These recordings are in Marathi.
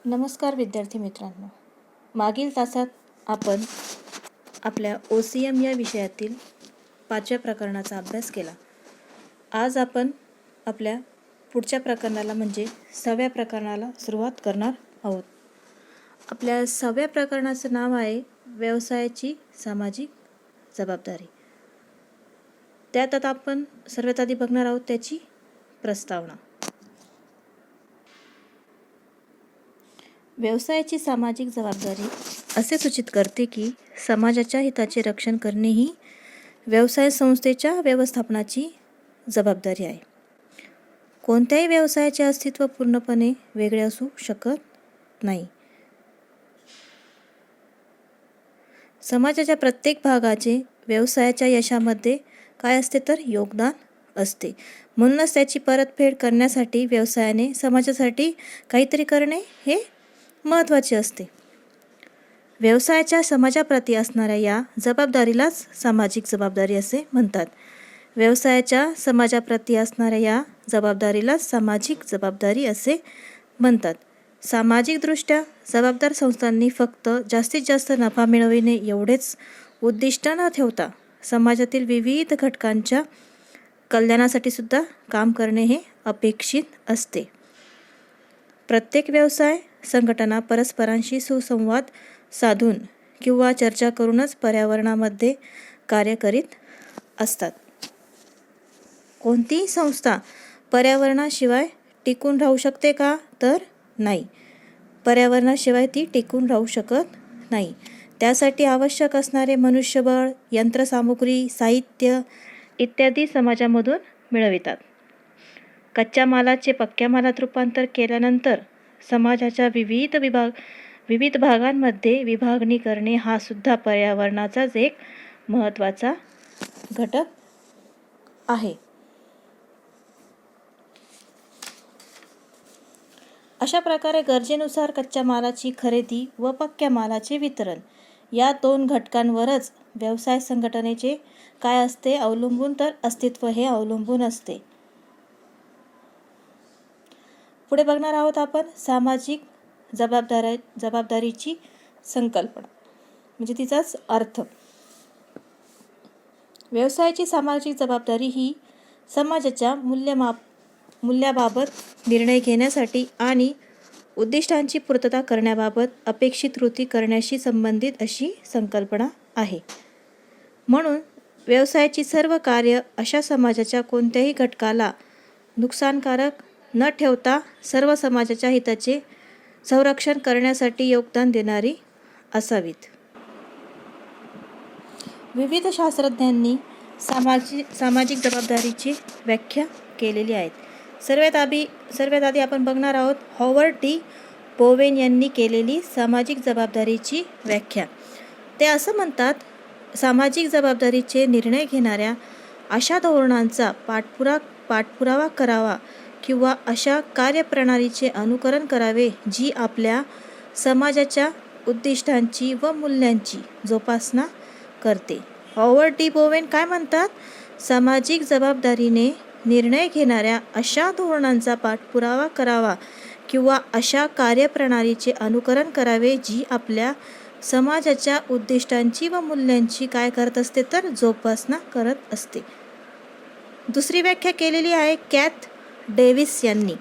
नमस्कार विद्यार्थी मित्रांनो. मागील तासात आपण आपल्या OCM या विषयातील 5व्या प्रकरणाचा अभ्यास केला. आज आपण आपल्या पुढच्या प्रकरणाला म्हणजे 6व्या प्रकरणाला सुरुवात करणार आहोत. आपल्या 6व्या प्रकरणाचं नाव आहे व्यवसायाची सामाजिक जबाबदारी. त्यात आता आपण सर्वात आधी बघणार आहोत त्याची प्रस्तावना. व्यवसायाची सामाजिक जबाबदारी असे सूचित करते की समाजाच्या हिताचे रक्षण करणे ही व्यवसाय संस्थेच्या व्यवस्थापनाची जबाबदारी आहे. कोणत्याही व्यवसायाचे अस्तित्व पूर्णपणे वेगळे असू शकत नाही. समाजाच्या प्रत्येक भागाचे व्यवसायाच्या यशामध्ये काय असते तर योगदान असते. म्हणूनच त्याची परतफेड करण्यासाठी व्यवसायाने समाजासाठी काहीतरी करणे हे महत्त्वाचे असते. व्यवसायाच्या समाजाप्रती असणाऱ्या या जबाबदारीलाच सामाजिक जबाबदारी असे म्हणतात. व्यवसायाच्या समाजाप्रती असणाऱ्या या जबाबदारीलाच सामाजिक जबाबदारी असे म्हणतात. सामाजिकदृष्ट्या जबाबदार संस्थांनी फक्त जास्तीत जास्त नफा मिळविणे एवढेच उद्दिष्ट न ठेवता समाजातील विविध घटकांच्या कल्याणासाठी सुद्धा काम करणे हे अपेक्षित असते. प्रत्येक व्यवसाय संघटना परस्परांशी सुसंवाद साधून किंवा चर्चा करूनच पर्यावरणामध्ये कार्य करीत असतात. कोणतीही संस्था पर्यावरणाशिवाय टिकून राहू शकते का तर नाही. पर्यावरणाशिवाय ती टिकून राहू शकत नाही. त्यासाठी आवश्यक असणारे मनुष्यबळ, यंत्रसामुग्री, साहित्य इत्यादी समाजामधून मिळवितात. कच्च्या मालाचे पक्क्या मालात रूपांतर केल्यानंतर समाजाच्या विविध भागांमध्ये विभागणी करणे हा सुद्धा पर्यावरणाचाच एक महत्त्वाचा घटक आहे. अशा प्रकारे गरजेनुसार कच्च्या मालाची खरेदी व पक्क्या मालाचे वितरण या दोन घटकांवरच व्यवसाय संघटनेचे काय असते अवलंबून तर अस्तित्व हे अवलंबून असते. पुढे बघणार आहोत आपण सामाजिक जबाबदारीची संकल्पना म्हणजे तिचाच अर्थ. व्यवसायाची सामाजिक जबाबदारी ही समाजाच्या मूल्याबाबत निर्णय घेण्यासाठी आणि उद्दिष्टांची पूर्तता करण्याबाबत अपेक्षित कृती करण्याशी संबंधित अशी संकल्पना आहे. म्हणून व्यवसायाची सर्व कार्य अशा समाजाच्या कोणत्याही घटकाला नुकसानकारक न ठेवता सर्व समाजाच्या हिताचे संरक्षण करण्यासाठी योगदान देणारी असावीत. विविध शास्त्रज्ञांनी सामाजिक जबाबदारीची व्याख्या केलेली आहेत. सर्वात आधी आपण बघणार आहोत हॉवर्ड डी बोवेन यांनी केलेली सामाजिक जबाबदारीची व्याख्या. ते असं म्हणतात, सामाजिक जबाबदारीचे निर्णय घेणाऱ्या अशा धोरणांचा पाठपुरावा करावा किंवा अशा कार्यप्रणालीचे अनुकरण करावे जी आपल्या समाजाच्या उद्दिष्टांची व मूल्यांची जोपासना करते. हॉवर्ड डी बोवेन काय म्हणतात, सामाजिक जबाबदारीने निर्णय घेणाऱ्या अशा धोरणांचा पाठपुरावा करावा किंवा अशा कार्यप्रणालीचे अनुकरण करावे जी आपल्या समाजाच्या उद्दिष्टांची व मूल्यांची काय करत असते तर जोपासना करत असते. दुसरी व्याख्या केलेली आहे कॅथ डेव्हिस यांनी.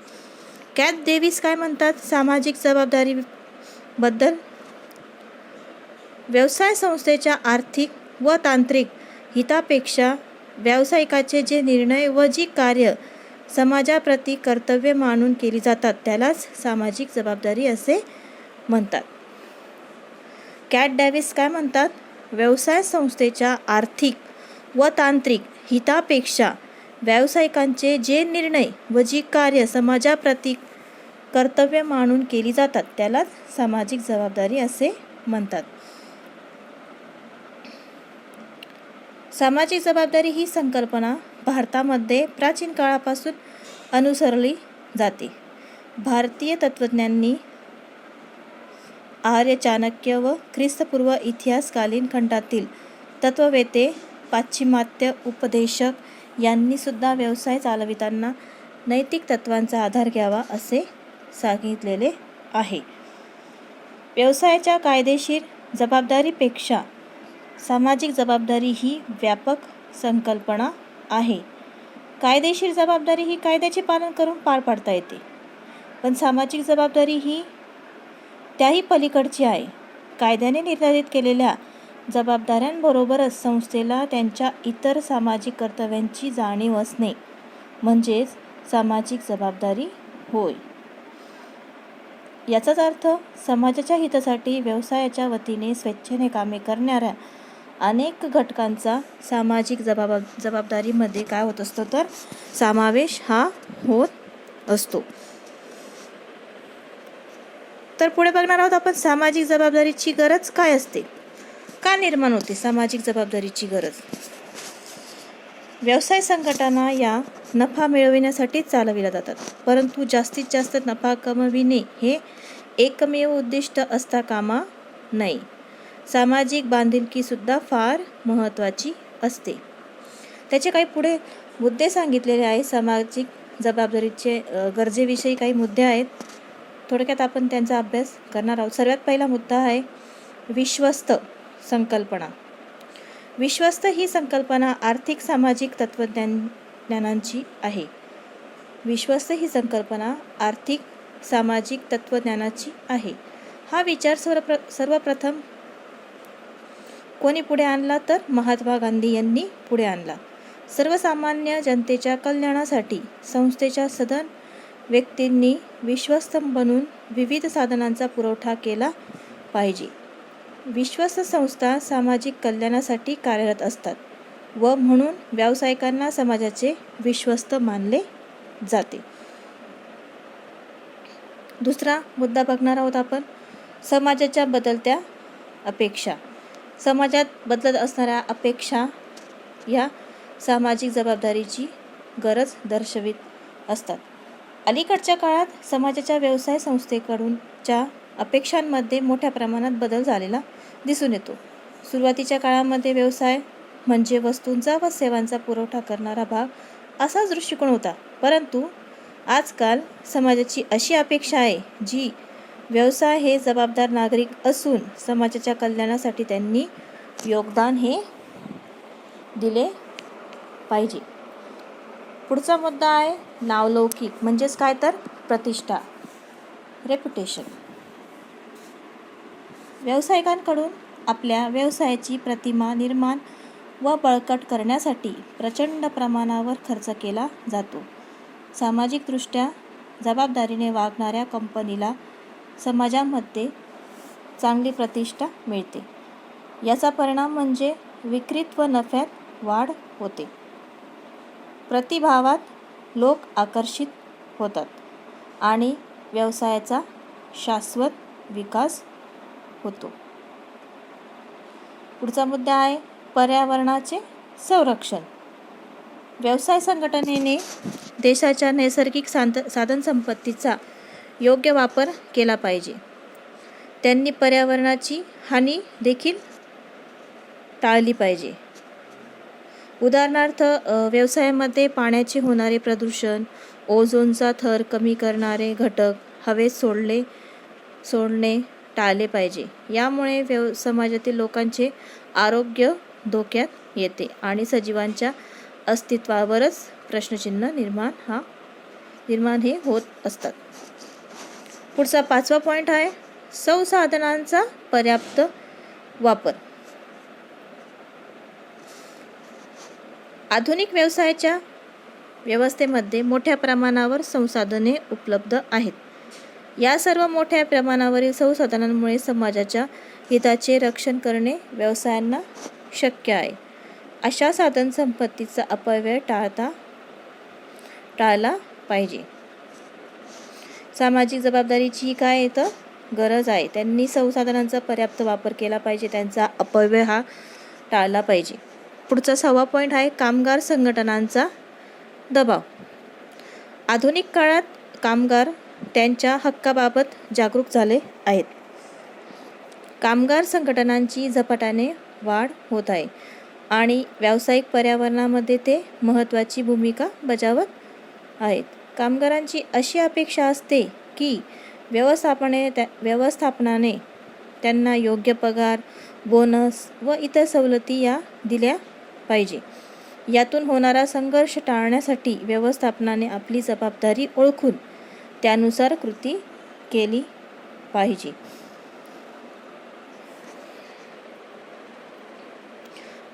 कॅथ डेव्हिस काय म्हणतात सामाजिक जबाबदारीबद्दल, व्यवसाय संस्थेच्या आर्थिक व तांत्रिक हितापेक्षा व्यावसायिकाचे जे निर्णय व जी कार्य समाजाप्रती कर्तव्य मानून केली जातात त्यालाच सामाजिक जबाबदारी असे म्हणतात. कॅथ डेव्हिस काय म्हणतात, व्यवसाय संस्थेच्या आर्थिक व तांत्रिक हितापेक्षा व्यावसायिकांचे जे निर्णय व जी कार्य समाजाप्रती कर्तव्य मानून केली जातात त्यालाच सामाजिक जबाबदारी असे म्हणतात. सामाजिक जबाबदारी ही संकल्पना भारतामध्ये प्राचीन काळापासून अनुसरली जाते. भारतीय तत्त्वज्ञांनी आर्य चाणक्य व ख्रिस्तपूर्व इतिहासकालीन खंडातील तत्त्ववेत्ते, पाश्चिमात्य उपदेशक यांनी सुद्धा व्यवसाय चालविताना नैतिक तत्त्वांचा आधार घ्यावा असे सांगितलेले आहे. व्यवसायाच्या कायदेशीर जबाबदारीपेक्षा सामाजिक जबाबदारी ही व्यापक संकल्पना आहे. कायदेशीर जबाबदारी ही कायद्याचे पालन करून पार पाडता येते, पण सामाजिक जबाबदारी ही त्याही पलीकडची आहे. कायद्याने निर्धारित केलेल्या जबाबदाऱ्यांबरोबरच संस्थेला त्यांच्या इतर सामाजिक कर्तव्यांची जाणीव असणे म्हणजेच सामाजिक जबाबदारी होय. याचाच अर्थ समाजाच्या हितासाठी व्यवसायाच्या वतीने स्वेच्छेने कामे करणाऱ्या अनेक घटकांचा सामाजिक जबाबदारीमध्ये काय होत असतो तर समावेश हा होत असतो. तर पुढे बघणार आहोत आपण सामाजिक जबाबदारीची गरज काय असते, का निर्माण होते सामाजिक जबाबदारीची गरज. व्यवसाय संघटना या नफा मिळविण्यासाठी चालविल्या जातात, परंतु जास्तीत जास्त नफा कमविणे हे एकमेव उद्दिष्ट असता कामा नये. सामाजिक बांधिलकीसुद्धा फार महत्त्वाची असते. त्याचे काही पुढे मुद्दे सांगितलेले आहे. सामाजिक जबाबदारीचे गरजेविषयी काही मुद्दे आहेत, थोडक्यात आपण त्यांचा अभ्यास करणार आहोत. सर्वात पहिला मुद्दा आहे विश्वस्त संकल्पना. विश्वस्त ही संकल्पना आर्थिक सामाजिक तत्त्वज्ञानांची आहे. विश्वस्त ही संकल्पना आर्थिक सामाजिक तत्त्वज्ञानाची आहे. हा विचार सर्वप्रथम कोणी पुढे आणला तर महात्मा गांधी यांनी पुढे आणला. सर्वसामान्य जनतेच्या कल्याणासाठी संस्थेच्या सदन व्यक्तींनी विश्वस्त बनून विविध साधनांचा पुरवठा केला पाहिजे. विश्वस्त संस्था सामाजिक कल्याणासाठी कार्यरत असतात व म्हणून व्यावसायिकांना समाजाचे विश्वस्त मानले जाते. दुसरा मुद्दा बघणार आहोत आपण समाजाच्या बदलत्या अपेक्षा. समाजात बदलत असणाऱ्या अपेक्षा या सामाजिक जबाबदारीची गरज दर्शवित असतात. अलीकडच्या काळात समाजाच्या व्यवसाय संस्थेकडूनच्या अपेक्षांमध्ये मोठ्या प्रमाणात बदल झालेला दिसून येतो. सुरुवातीच्या काळामध्ये व्यवसाय म्हणजे वस्तूंचा व सेवांचा पुरवठा करणारा भाग असाच दृष्टिकोन होता, परंतु आजकाल समाजाची अशी अपेक्षा आहे जी व्यवसाय हे जबाबदार नागरिक असून समाजाच्या कल्याणासाठी त्यांनी योगदान हे दिले पाहिजे. पुढचा मुद्दा आहे नावलौकिक म्हणजेच काय तर प्रतिष्ठा, रेप्युटेशन. व्यावसायिकांकडून आपल्या व्यवसायाची प्रतिमा निर्माण व बळकट करण्यासाठी प्रचंड प्रमाणावर खर्च केला जातो. सामाजिकदृष्ट्या जबाबदारीने वागणाऱ्या कंपनीला समाजामध्ये चांगली प्रतिष्ठा मिळते. याचा परिणाम म्हणजे विक्रीत व नफ्यात वाढ होते. प्रतिभावात लोक आकर्षित होतात आणि व्यवसायाचा शाश्वत विकास होतो. पुढचा मुद्दा आहे पर्यावरणाचे संरक्षण. व्यवसाय संघटनेने देशाच्या नैसर्गिक साधनसंपत्तीचा योग्य वापर केला पाहिजे. त्यांनी पर्यावरणाची हानी देखील टाळली पाहिजे. उदाहरणार्थ व्यवसायामध्ये पाण्याचे होणारे प्रदूषण, ओझोनचा थर कमी करणारे घटक हवेत सोडणे टाळले पाहिजे. यामुळे समाजातील लोकांचे आरोग्य धोक्यात येते आणि सजीवांच्या अस्तित्वावरच प्रश्नचिन्ह निर्माण हे होत असतात. पुढचा 5वा पॉईंट आहे संसाधनांचा पर्याप्त वापर. आधुनिक व्यवसायाच्या व्यवस्थेमध्ये मोठ्या प्रमाणावर संसाधने उपलब्ध आहेत. या सर्व मोठ्या प्रमाणावरील संसाधनांमुळे समाजाच्या हिताचे रक्षण करणे व्यवसायांना शक्य आहे. अशा साधनसंपत्तीचा अपव्यय टाळला पाहिजे. सामाजिक जबाबदारीची काय तर गरज आहे. त्यांनी संसाधनांचा पर्याप्त वापर केला पाहिजे, त्यांचा अपव्यय हा टाळला पाहिजे. पुढचा 6वा पॉईंट आहे कामगार संघटनांचा दबाव. आधुनिक काळात कामगार त्यांच्या हक्काबाबत जागरूक झाले आहेत. कामगार संघटनांची झपाट्याने वाढ होत आहे आणि व्यावसायिक पर्यावरणामध्ये ते महत्त्वाची भूमिका बजावत आहेत. कामगारांची अशी अपेक्षा असते की व्यवस्थापनाने त्यांना योग्य पगार, बोनस व इतर सवलती या दिल्या पाहिजे. यातून होणारा संघर्ष टाळण्यासाठी व्यवस्थापनाने आपली जबाबदारी ओळखून त्यानुसार कृती केली पाहिजे.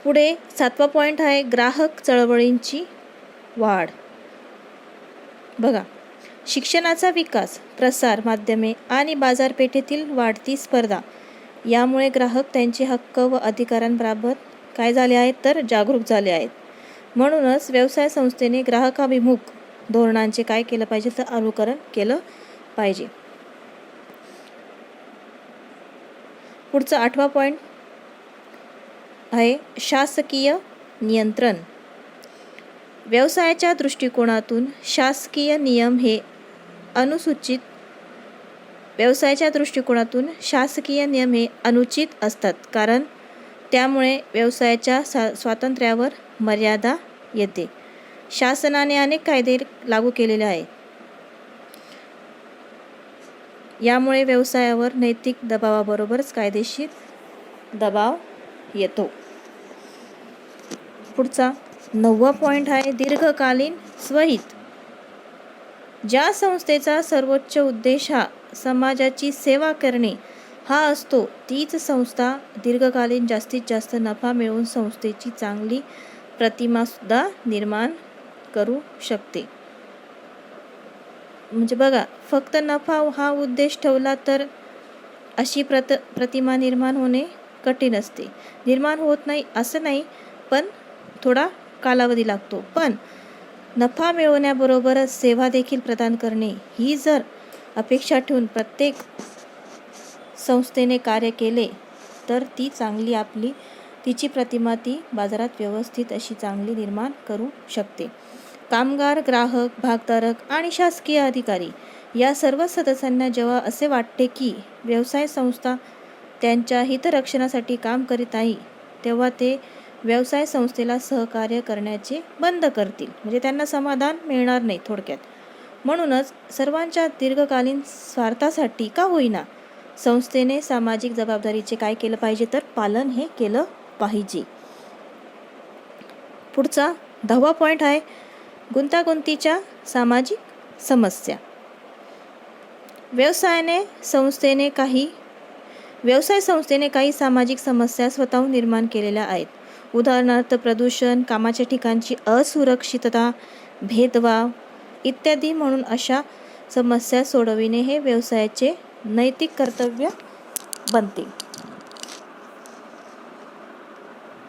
पुढे 7वा पॉईंट आहे ग्राहक चळवळींची वाढ. बघा, शिक्षणाचा विकास, प्रसार माध्यमे आणि बाजारपेठेतील वाढती स्पर्धा यामुळे ग्राहक त्यांचे हक्क व अधिकारांबाबत काय झाले आहेत तर जागरूक झाले आहेत. म्हणूनच व्यवसाय संस्थेने ग्राहकाभिमुख धोरणांचे काय केलं पाहिजे तर अनुकरण केलं पाहिजे. पुढचा 8वा पॉईंट आहे शासकीय नियंत्रण. व्यवसायाच्या दृष्टिकोनातून शासकीय नियम हे अनुचित असतात, कारण त्यामुळे व्यवसायाच्या स्वातंत्र्यावर मर्यादा येते. शासनाने अनेक कायदे लागू केलेले आहेत. यामुळे व्यवसायावर नैतिक दबावाबरोबरच कायदेशीर दबाव येतो. पुढचा 9वा पॉईंट आहे दीर्घकालीन स्वहित. ज्या संस्थेचा सर्वोच्च उद्देश हा समाजाची सेवा करणे हा असतो, तीच संस्था दीर्घकालीन जास्तीत जास्त नफा मिळवून संस्थेची चांगली प्रतिमासुद्धा निर्माण करू शकते. म्हणजे बघा, फक्त नफा हा उद्देश ठेवला तर अशी प्रतिमा निर्माण होणे कठीण असते. निर्माण होत नाही असं नाही, पण थोडा कालावधी लागतो. पण नफा मिळवण्याबरोबरच सेवा देखील प्रदान करणे ही जर अपेक्षा ठेवून प्रत्येक संस्थेने कार्य केले तर ती चांगली तिची प्रतिमा ती बाजारात व्यवस्थित अशी चांगली निर्माण करू शकते. कामगार, ग्राहक, भागधारक आणि शासकीय अधिकारी या सर्व सदस्यांना जेव्हा असे वाटते की व्यवसाय संस्था त्यांच्या हितरक्षणासाठी काम करीत आहे, तेव्हा ते व्यवसाय संस्थेला सहकार्य करण्याचे बंद करतील. म्हणजे त्यांना समाधान मिळणार नाही थोडक्यात. म्हणूनच सर्वांच्या दीर्घकालीन स्वार्थासाठी का होईना संस्थेने सामाजिक जबाबदारीचे काय केलं पाहिजे तर पालन हे केलं पाहिजे. पुढचा 10वा पॉईंट आहे गुंतागुंतीच्या सामाजिक समस्या. व्यवसाय संस्थेने काही सामाजिक समस्या स्वतःहून निर्माण केलेल्या आहेत. उदाहरणार्थ प्रदूषण, कामाच्या ठिकाणची असुरक्षितता, भेदभाव इत्यादी. म्हणून अशा समस्या सोडविणे हे व्यवसायाचे नैतिक कर्तव्य बनते.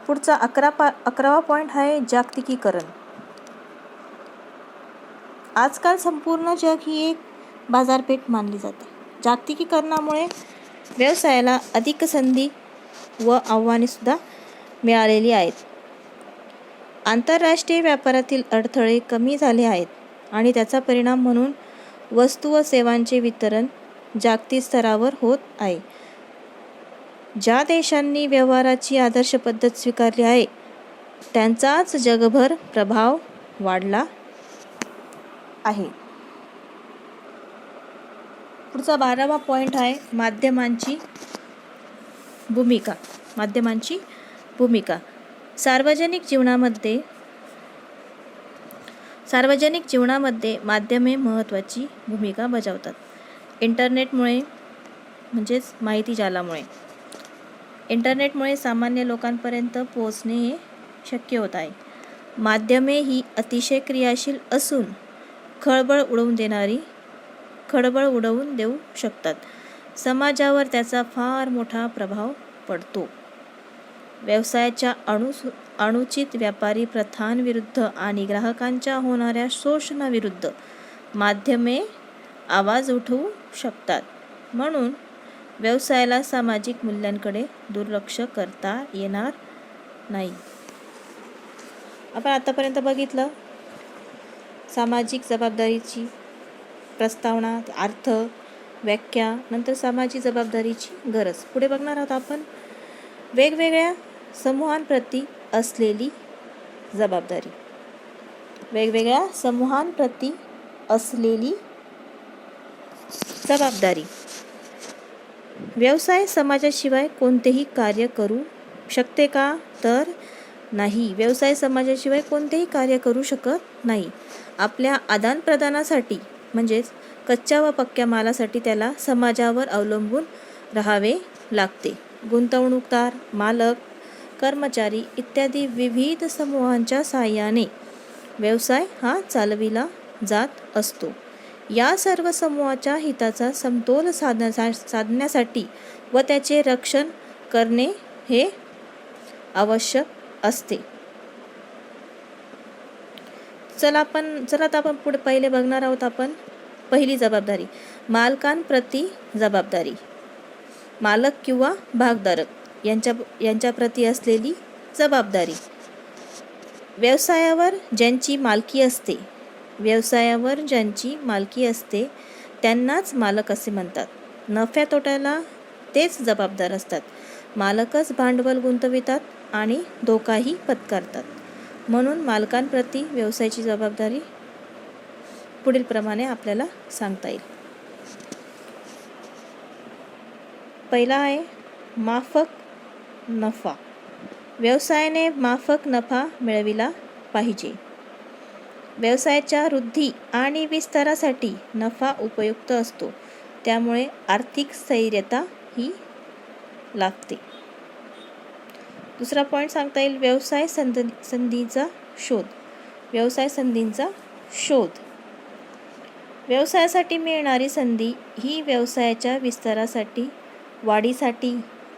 पुढचा 11वा पॉईंट आहे जागतिकीकरण. आजकाल संपूर्ण जग ही एक बाजारपेठ मानली जाते. जागतिकीकरणामुळे व्यवसायाला अधिक संधी व आव्हानेसुद्धा मिळालेली आहेत. आंतरराष्ट्रीय व्यापारातील अडथळे कमी झाले आहेत आणि त्याचा परिणाम म्हणून वस्तू व सेवांचे वितरण जागतिक स्तरावर होत आहे. ज्या देशांनी व्यवहाराची आदर्श पद्धत स्वीकारली आहे त्यांचाच जगभर प्रभाव वाढला आहे. पुढचा 12वा पॉईंट आहे माध्यमांची भूमिका. सार्वजनिक जीवनामध्ये माध्यमे महत्त्वाची भूमिका बजावतात. इंटरनेटमुळे म्हणजेच माहिती इंटरनेटमुळे सामान्य लोकांपर्यंत पोहोचणे हे शक्य होत आहे. माध्यमे ही अतिशय क्रियाशील असून खळबळ उडवून देऊ शकतात. समाजावर त्याचा फार मोठा प्रभाव पडतो. व्यवसायाच्या अनुचित व्यापारी प्रथांविरुद्ध आणि ग्राहकांच्या होणाऱ्या शोषणाविरुद्ध माध्यमे आवाज उठवू शकतात. म्हणून व्यवसायाला सामाजिक मूल्यांकडे दुर्लक्ष करता येणार नाही. आपण आतापर्यंत बघितलं सामाजिक जबाबदारीची प्रस्तावना, अर्थ, व्याख्या, नंतर सामाजिक जबाबदारीची गरज. पुढे बघणार आहोत आपण वेगवेगळ्या समूहांप्रती असलेली जबाबदारी. व्यवसाय समाजाशिवाय कोणतेही कार्य करू शकते का? तर नाही. व्यवसाय समाजाशिवाय कोणतेही कार्य करू शकत नाही. आपल्या आदानप्रदानासाठी म्हणजेच कच्च्या व पक्क्या मालासाठी त्याला समाजावर अवलंबून राहावे लागते. गुंतवणूकदार, मालक, कर्मचारी इत्यादी विविध समूहांच्या साहाय्याने व्यवसाय हा चालविला जात असतो. या सर्व समूहाच्या हिताचा समतोल साधण्यासाठी व त्याचे रक्षण करणे हे आवश्यक असते. चला आता आपण पुढे पहिले बघणार आहोत आपण पहिली जबाबदारी, मालकांप्रती जबाबदारी. मालक किंवा भागधारक यांच्या प्रती असलेली जबाबदारी. व्यवसायावर ज्यांची मालकी असते त्यांनाच मालक असे म्हणतात. नफ्या तोट्याला तेच जबाबदार असतात. मालकच भांडवल गुंतवितात आणि धोकाही पत्करतात. म्हणून मालकांप्रती व्यवसायाची जबाबदारी पुढील प्रमाणे आपल्याला सांगता येईल. पहिला आहे माफक नफा. व्यवसायाने माफक नफा मिळविला पाहिजे. व्यवसायाच्या वृद्धी आणि विस्तारासाठी नफा उपयुक्त असतो. त्यामुळे आर्थिक स्थैर्यता ही लाभते. दुसरा पॉईंट सांगता येईल व्यवसाय संधीचा शोध. व्यवसाय संधींचा शोध. व्यवसायासाठी मिळणारी संधी ही व्यवसायाच्या विस्तारासाठी, वाढीसाठी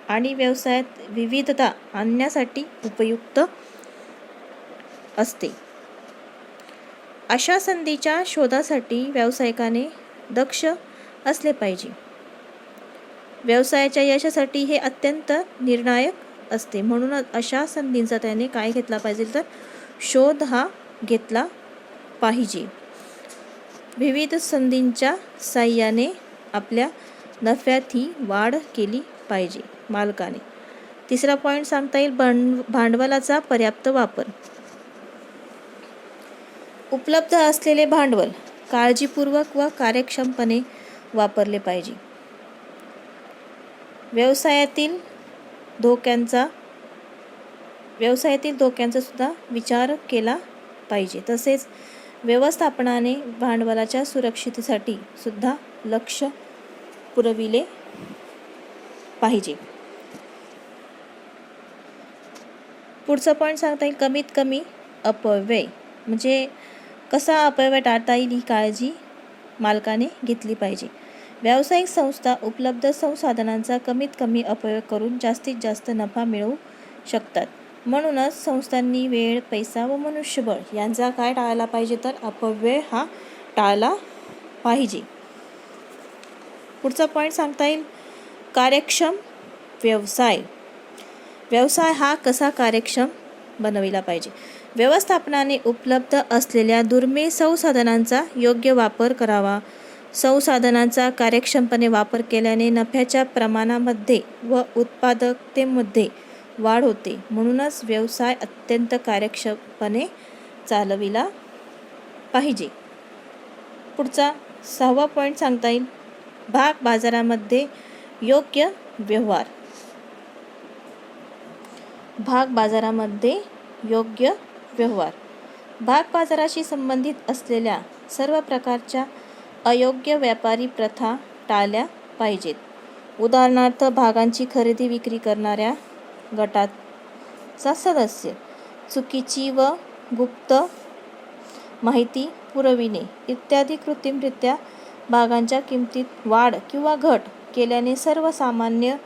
आणि व्यवसायात विविधता आणण्यासाठी उपयुक्त असते. अशा संधीच्या शोधासाठी व्यावसायिकाने दक्ष असले पाहिजे. व्यवसायाच्या यशासाठी हे अत्यंत निर्णायक असते. म्हणूनच अशा संधींचा त्याने काय घेतला पाहिजे तर शोध हा घेतला पाहिजे. विविध संधींच्या साहाय्याने आपल्या नफ्यात ही वाढ केली पाहिजे मालकाने. तिसरा पॉईंट सांगता येईल भांडवलाचा पर्याप्त वापर. उपलब्ध असलेले भांडवल काळजीपूर्वक व कार्यक्षमपणे वापरले पाहिजे. व्यवसायातील धोक्यांचा सुद्धा विचार केला पाहिजे. तसेच व्यवस्थापनाने भांडवलाच्या सुरक्षिततेसाठी सुद्धा लक्ष पुरविले पाहिजे. पुढचा पॉईंट सांगता येईल कमीत कमी अपव्यय. म्हणजे कसा अपव्यय टाळता येईल ही काळजी मालकाने घेतली पाहिजे. व्यावसायिक संस्था उपलब्ध संसाधनांचा कमीत कमी अपव्यय करून जास्तीत जास्त नफा मिळवू शकतात. म्हणूनच संस्थांनी वेळ, पैसा व मनुष्यबळ यांचा काय टाळला पाहिजे तर अपव्यय हा टाळला पाहिजे. पुढचा पॉईंट सांगता येईल कार्यक्षम व्यवसाय. व्यवसाय हा कसा कार्यक्षम बनविला पाहिजे. व्यवस्थापनाने उपलब्ध असलेल्या दुर्मिळ संसाधनांचा योग्य वापर करावा. संसाधनांचा कार्यक्षमपणे वापर केल्याने नफ्याच्या प्रमाणामध्ये व उत्पादकतेमध्ये वाढ होते. म्हणूनच व्यवसाय अत्यंत कार्यक्षमपणे चालविला पाहिजे. पुढचा 6वा पॉईंट सांगता येईल भाग बाजारामध्ये योग्य व्यवहार. भाग बाजारामध्ये योग्य व्यवहार. भाग बाजाराशी संबंधित असलेल्या सर्व प्रकारच्या अयोग्य व्यापारी प्रथा टाळल्या पाहिजेत. उदाहरणार्थ भागांची खरेदी विक्री करणाऱ्या गटाचा सदस्य चुकीची व गुप्त माहिती पुरविणे इत्यादी कृत्रिमरित्या भागांच्या किमतीत वाढ किंवा घट केल्याने सर्वसामान्य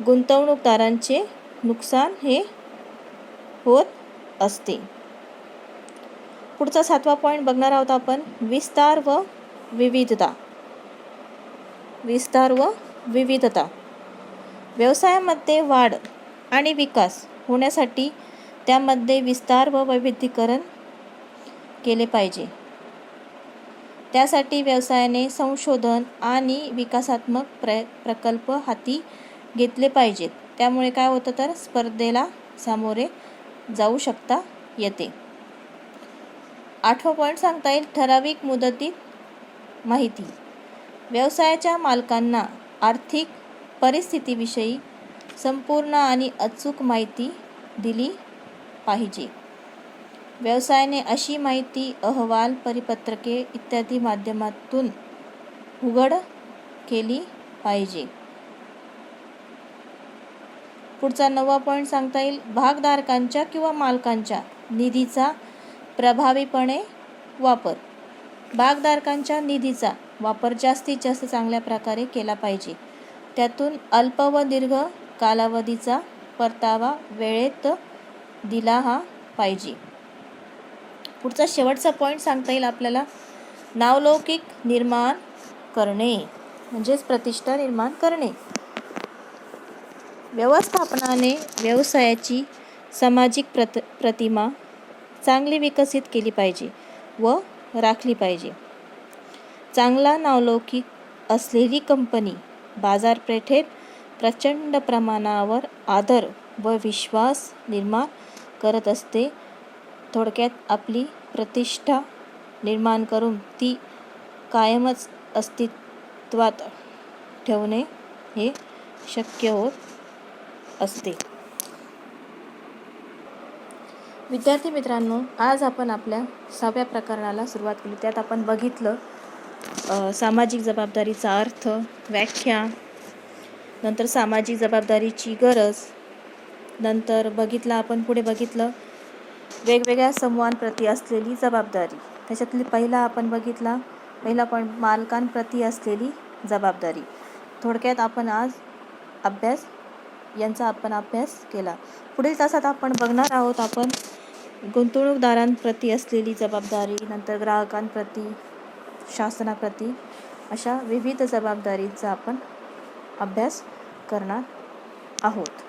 गुंतवणूकदारांचे नुकसान हे होत असते. पुढचा 7वा पॉईंट बघणार आहोत आपण विस्तार व विविधता. विस्तार व विविधता. व्यवसायामध्ये वाढ आणि विकास होण्यासाठी त्यामध्ये विस्तार व वैविध्यीकरण केले पाहिजे. त्यासाठी व्यवसायाने संशोधन आणि विकासात्मक प्रकल्प हाती घेतले पाहिजेत. त्यामुळे काय होतं तर स्पर्धेला सामोरे जाऊ शकता येते. 8वा पॉईंट सांगता येईल ठराविक मुदतीत माहिती. व्यवसायाच्या मालकांना आर्थिक परिस्थितीविषयी संपूर्ण आणि अचूक माहिती दिली पाहिजे. व्यवसायाने अशी माहिती अहवाल, परिपत्रके इत्यादी माध्यमातून उघड केली पाहिजे. पुढचा 9वा पॉईंट सांगता येईल, भागधारकांच्या किंवा मालकांच्या निधीचा प्रभावीपणे वापर. भागधारकांच्या निधीचा वापर जास्तीत जास्त चांगल्या प्रकारे केला पाहिजे. त्यातून अल्प व दीर्घ कालावधीचा परतावा वेळेत दिला पाहिजे. पुढचा शेवटचा पॉईंट सांगता येईल आपल्याला, नावलौकिक निर्माण करणे म्हणजेच प्रतिष्ठा निर्माण करणे. व्यवस्थापनाने व्यवसायाची सामाजिक प्रतिमा चांगली विकसित केली पाहिजे व राखली पाहिजे. चांगला नावलौकिक असलेली कंपनी बाजारपेठेत प्रचंड प्रमाणावर आदर व विश्वास निर्माण करत असते. थोडक्यात आपली प्रतिष्ठा निर्माण करून ती कायमच अस्तित्वात ठेवणे हे शक्य होत असते. विद्यार्थी मित्रांनो, आज आपण आपल्या 6व्या प्रकरणाला सुरुवात केली. त्यात आपण बघितलं सामाजिक जबाबदारीचा अर्थ, व्याख्या, नंतर सामाजिक जबाबदारीची गरज, नंतर पुढे बघितलं वेगवेगळ्या समूहांप्रती असलेली जबाबदारी. त्याच्यातली पहिला पॉईंट मालकांप्रती असलेली जबाबदारी. थोडक्यात आपण आज यांचा अभ्यास केला. पुढील तासात आपण बघणार आहोत गुंतवणूकदारांप्रती असलेली जबाबदारी, नंतर ग्राहकांप्रती, शासनाप्रती अशा विविध जबाबदारीचा आपण अभ्यास करणार आहोत.